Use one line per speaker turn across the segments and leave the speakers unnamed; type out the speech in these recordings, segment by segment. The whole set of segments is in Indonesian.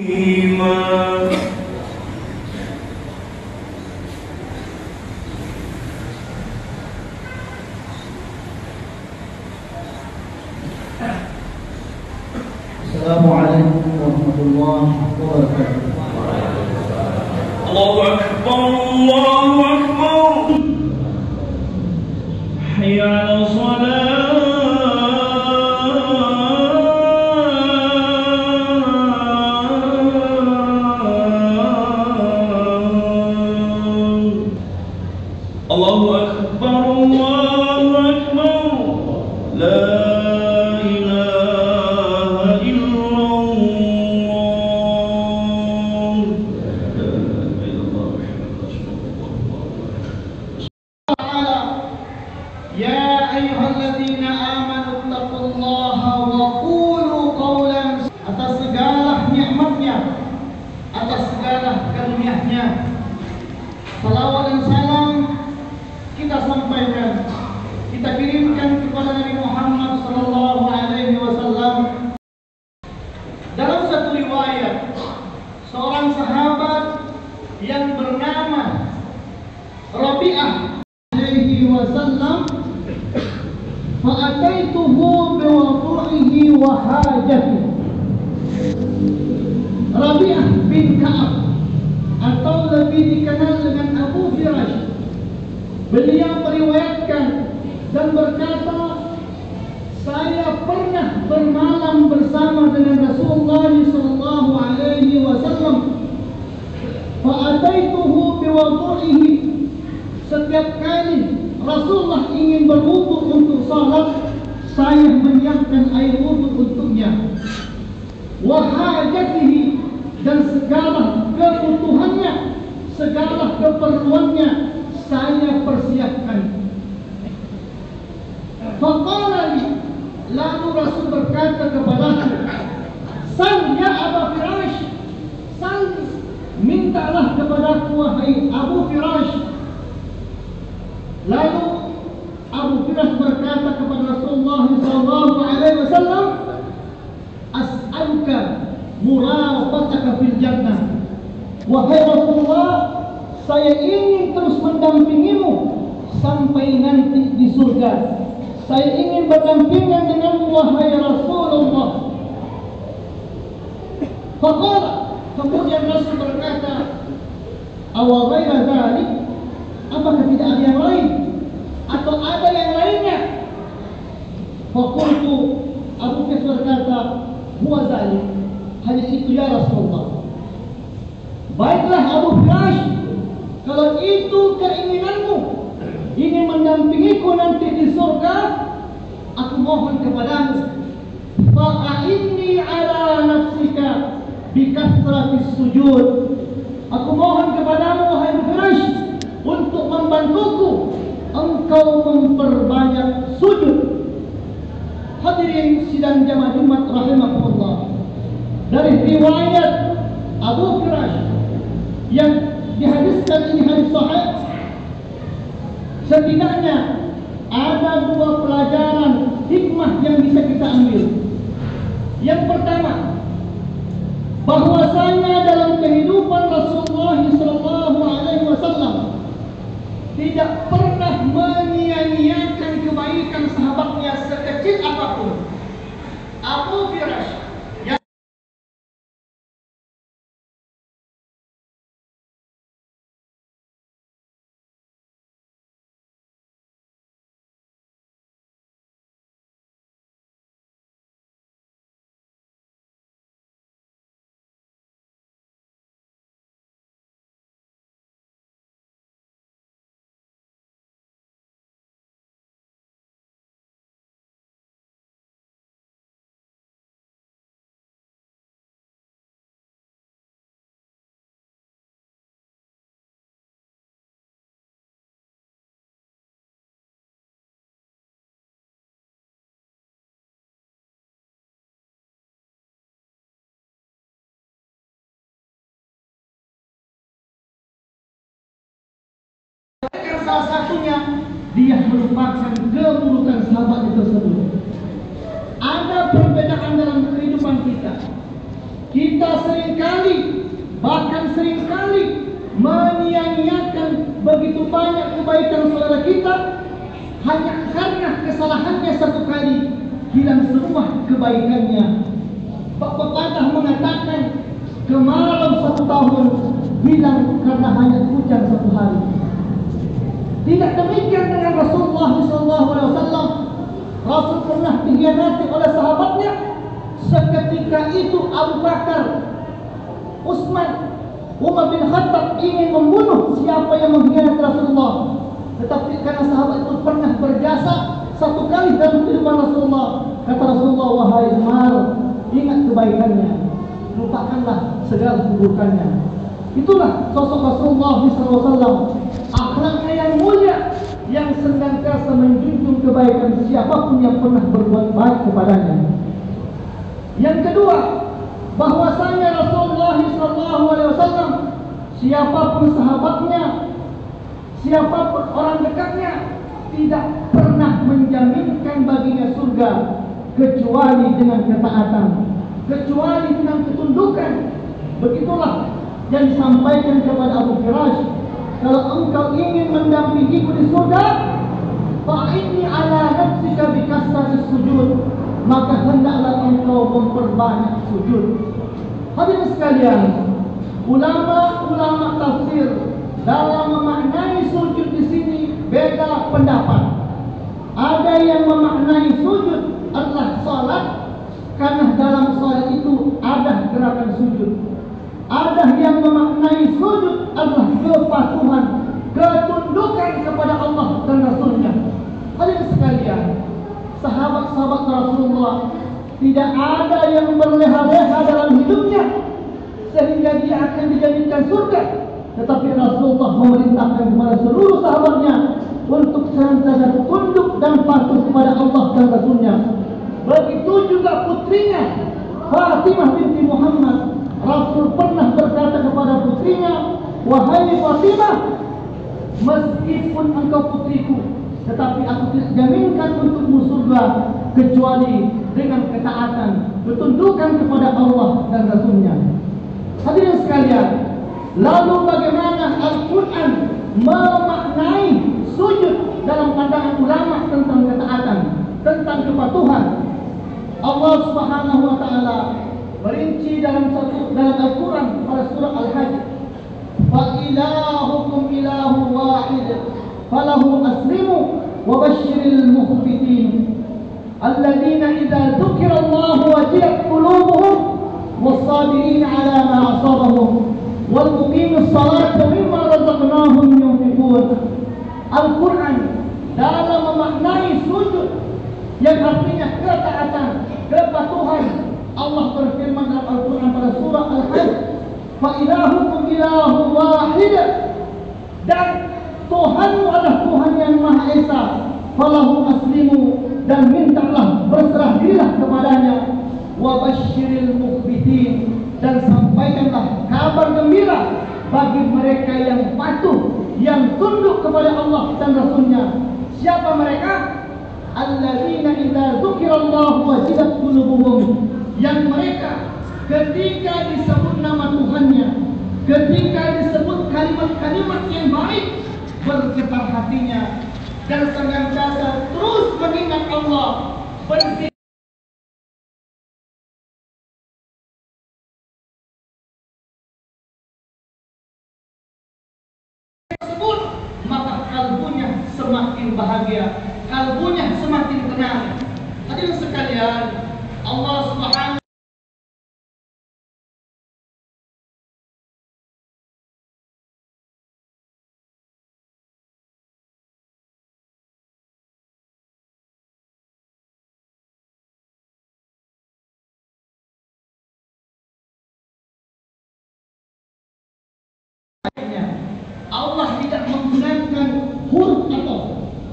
Assalamualaikum warahmatullahi wabarakatuh.
Allahu Akbar, Allahu Akbar. Hayya 'ala shalah. Allahu Akbar, Allahu Akbar. La
Ya ayyuhalladzina amanu taqullaha wa qulu qawlan, atas segala nikmatnya, atas segala karunia-Nya, salawat dan salam kita sampaikan, kita kirimkan kepada Nabi Muhammad sallallahu alaihi wasallam. Dalam satu riwayat, seorang sahabat yang bernama Rabi'ah alaihi wasallam, fa'ataituhu biwadu'ihi wa hajatihi. Rabi'ah bin Ka'ab atau lebih dikenal dengan Abu Firash, beliau meriwayatkan dan berkata, saya pernah bermalam bersama dengan Rasulullah sallallahu alaihi wasallam. Fa'ataituhu biwadu'ihi. Setiap kali Rasulullah ingin berwudu untuk salat, saya menyiapkan air wudu untuknya. Wa hajatihi, dan segala kebutuhannya, segala keperluannya saya persiapkan. Faqala li, lalu Rasul berkata kepadaku, sal ya Abu Firash, sal, mintalah kepadaku wahai Abu Firash. Lalu Abu Firash berkata kepada Rasulullah SAW, as'aluka murafataka fil jannah. Wahai Rasulullah, saya ingin terus mendampingimu sampai nanti di surga. Saya ingin berdampingan denganmu wahai Rasulullah. Faqala, kemudian Rasul berkata, awa ghaira dzalik, apakah tidak ada yang lain atau ada yang lainnya? Faqultu, Abu Firash berkata, huwa dzalik, hanya itu ya Rasulullah. Baiklah Abu Firash, kalau itu keinginanmu, ingin mendampingiku nanti di surga, aku mohon kepadamu, fa'inni ala nafsika bikasratis sujud. Aku mohon kepadamu wahai Abu Firash, untuk membantuku engkau memperbanyak sujud. Hadirin sidang jamaah Jumat rahimahullah, dari riwayat Abu Firash yang dihadiskan ini hadis sahih, setidaknya ada dua pelajaran hikmah yang bisa kita ambil. Yang pertama, bahwasanya dalam kehidupan Rasulullah SAW tidak pernah menyia-nyiakan kebaikan sahabatnya sekecil apapun. Abu Firash yang salah satunya, dia melupakan keburukan sahabat tersebut. Ada perbedaan dalam kehidupan kita. kita seringkali, bahkan seringkali menyia-nyiakan begitu banyak kebaikan saudara kita hanya karena kesalahannya satu kali hilang semua kebaikannya. Pepatah mengatakan kemarau 1 tahun hilang karena hanya hujan 1 hari. Tidak demikian dengan Rasulullah SAW. Rasul pernah dikhianati oleh sahabatnya. Seketika itu Abu Bakar, Utsman, Umar bin Khattab ingin membunuh siapa yang mengkhianati Rasulullah. Tetapi karena sahabat itu pernah berjasa 1 kali dalam kehidupan Rasulullah, kata Rasulullah, wahai Umar, ingat kebaikannya, lupakanlah segala keburukannya. Itulah sosok Rasulullah SAW, akhlaknya yang mulia, yang senantiasa menjunjung kebaikan siapapun yang pernah berbuat baik kepadanya. Yang kedua, bahwasanya Rasulullah SAW, siapapun sahabatnya, siapapun orang dekatnya, tidak pernah menjaminkan baginya surga kecuali dengan ketaatan, kecuali dengan ketundukan. Begitulah yang disampaikan kepada Abu Firash, kalau engkau ingin mendampingiku di surga, fa'inni ala nafsika bikasratis sujud, maka hendaklah engkau memperbanyak sujud. Hadirin sekalian, ulama-ulama tafsir dalam memaknai sujud di sini beda pendapat. Ada yang memaknai sujud adalah salat, karena dalam salat itu ada gerakan sujud. Ada yang memaknai sujud adalah kepatuhan, ketundukan kepada Allah dan Rasulnya. Hadirin sekalian, sahabat-sahabat Rasulullah tidak ada yang berleha-leha dalam hidupnya sehingga dia akan dijadikan surga. Tetapi Rasulullah memerintahkan kepada seluruh sahabatnya untuk senantiasa tunduk dan patuh kepada Allah dan Rasulnya. Begitu juga putrinya Fatimah binti Muhammad. Rasul pernah berkata kepada putrinya, wahai Fatimah, meskipun engkau putriku, tetapi aku tidak jaminkan untukmu surga kecuali dengan ketaatan, ketundukan kepada Allah dan Rasulnya. Hadirin sekalian, lalu bagaimana Al-Quran memaknai sujud dalam pandangan ulama tentang ketaatan, tentang kepatuhan? Allah Subhanahu wa taala merinci dalam Al-Quran pada surah Al-Hajj, fa ilahukum ilahu wahid falahu aslimu wa basyiril mukhbitin alladzina idza dzukira Allah wajilat qulubuhum was-sabirin ala ma asabahum wal muqimis salata mimma razaqnahum yunfiqun. Al-Quran dalam memaknai sujud yang artinya ketaatan, kepatuhan, Allah berfirman dalam Al-Quran pada surah Al-Hajj, fa ilahukum ilahu wahid, dan Tuhanmu adalah Tuhan yang Maha Esa, falahu aslimu, dan mintalah, berserah dirilah kepadanya, wa basyiril mukhbitin, dan sampaikanlah kabar gembira bagi mereka yang patuh, yang tunduk kepada Allah dan Rasulnya. Siapa mereka? Alladzina idza dzukirallahu wajilat qulubuhum, yang mereka ketika disebut nama Tuhannya, ketika disebut kalimat-kalimat yang baik, bergetar hatinya dan senantiasa terus mengingat Allah, berzikir tersebut, maka kalbunya semakin bahagia, kalbunya semakin tenang. Hadirin sekalian, Allah Subhanahu Allah tidak menggunakan huruf atau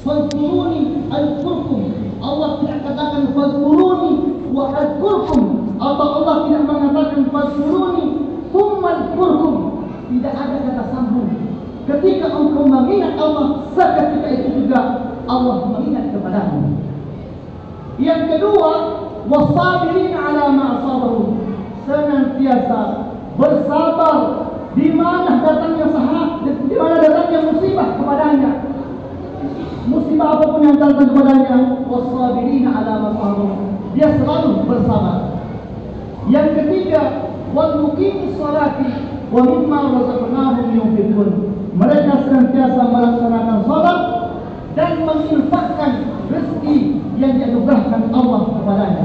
fadkuruni adkurkum. Allah tidak katakan fadkuruni wa adkurkum, atau Allah tidak mengatakan fadkuruni thumma adkurkum. Tidak ada kata sambung. Ketika engkau mengingat Allah, seketika itu juga Allah mengingat kepadamu. Yang kedua, wasabirin ala ma asabahum. senantiasa bersabar di mana datangnya di mana datangnya musibah kepadanya. Musibah apapun yang datang kepadanya, wasabirina ala ma sabaru. Dia selalu bersabar. Yang ketiga, wal muqimis salati wa mimma razaqnahum yunfiqun. Mereka senantiasa melaksanakan salat dan menginfakkan rezeki yang dianugerahkan Allah kepadanya.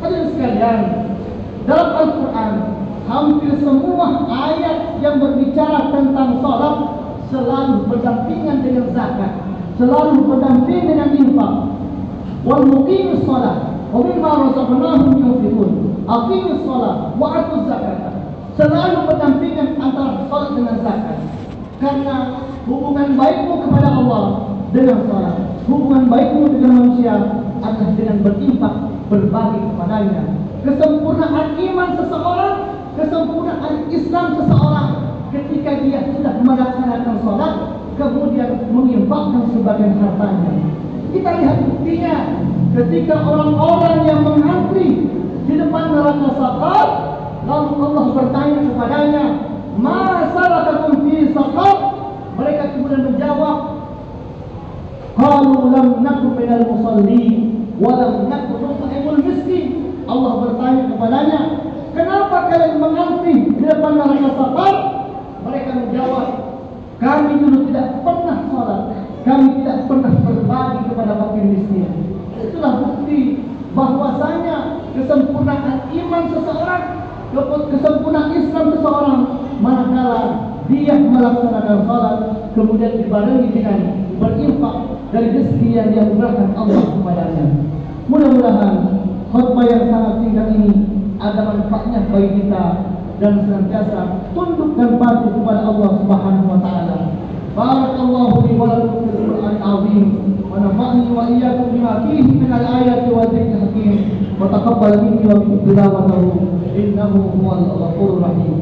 Hadirin sekalian, dalam Al-Quran hampir semua ayat yang berbicara tentang salat selalu berdampingan dengan zakat, selalu berdampingan dengan infak. Wal muqimis salat wa mimma razaqnahum yunfiqun. Aqimis salat wa atuz zakat. Selalu berdampingan antara salat dengan zakat. Karena hubungan baikmu kepada Allah dengan salat, hubungan baikmu dengan manusia adalah dengan berinfak, berbagi kepadanya. Kesempurnaan iman seseorang, kesempurnaan Islam seseorang ketika dia sudah melaksanakan salat kemudian menginfakkan sebagian hartanya. Kita lihat buktinya ketika orang-orang yang mengantri di depan neraka Saqar, lalu Allah bertanya kepadanya, "Ma salakakum fi saqar?" Mereka kemudian menjawab, "Qalu lam nakum minal musallin wa lam nakum nut'imul miskin." Allah bertanya kepadanya, "Kenapa kalian mengantri di depan neraka Saqar?" Mereka menjawab, "Kami dulu tidak pernah salat, kami tidak pernah berbagi kepada fakir miskin." Itulah bukti bahwasanya kesempurnaan iman seseorang, kesempurnaan Islam seseorang manakala dia melaksanakan salat kemudian dibarengi dengan berinfak dari rezeki yang dianugerahkan Allah kepadanya. Mudah-mudahan khutbah yang sangat singkat ini ada manfaatnya bagi kita dan senantiasa tunduk dan patuh kepada Allah Subhanahu wa taala. Barakallahu li wa lakum fil Qur'anil azim wa nafa'ani wa iyyakum bima fihi min al-ayati wa dhikril hakim wa taqabbal minni wa minkum tilawatahu innahu huwal ghafurur rahim.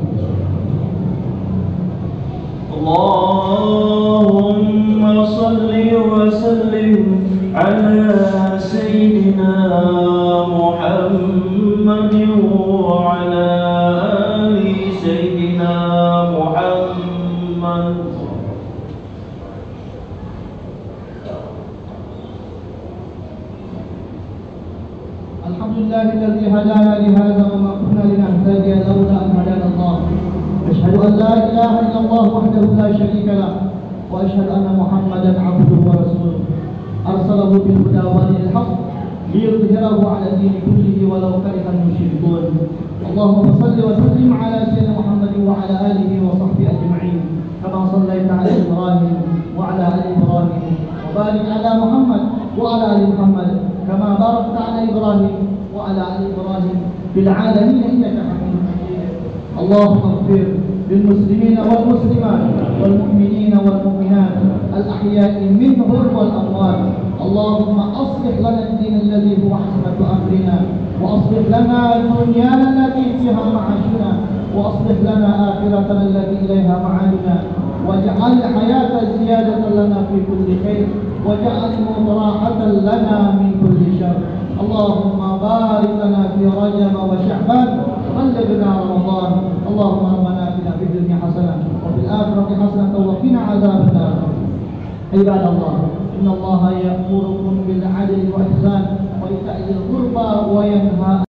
Allahumma salli wa sallim ala sayyidina Muhammadin wa ala ali sayyidina Muhammad.
Alhamdulillahilladzi hadana li hadza wa ma kunna linahtadiya lawla an hadana Allah. أشهد أن لا إله إلا الله وحده لا شريك له وأشهد أن محمدا عبده ورسوله أرسله بالهدى ودين الحق ليظهره على الدين كله ولو كره المشركون. اللهم صل وسلم على سيدنا محمد وعلى آله وصحبه أجمعين كما صليت على إبراهيم وعلى آل إبراهيم وبارك على محمد وعلى آل محمد كما باركت على إبراهيم وعلى آل إبراهيم في العالمين إنك حميد مجيد. اللهم اغفر للمسلمين والمسلمات والمؤمنين والمؤمنات الأحياء منهم والأموات. اللهم أصلح لنا الدين الذي هو عصمة أمرنا وأصلح لنا دنيانا التي فيها معاشنا وأصلح لنا آخرتنا التي إليها معادنا واجعل الحياة زيادة لنا في كل خير واجعل الموت راحة لنا من كل شر. اللهم بارك لنا في رجب وشعبان بلغنا رمضان. اللهم ربنا آتنا في الدنيا حسنة وفي الآخرة حسنة وقنا عذاب النار. عباد الله، إن الله يأمركم بالعدل والإحسان وإيتاء ذي القربى وينهى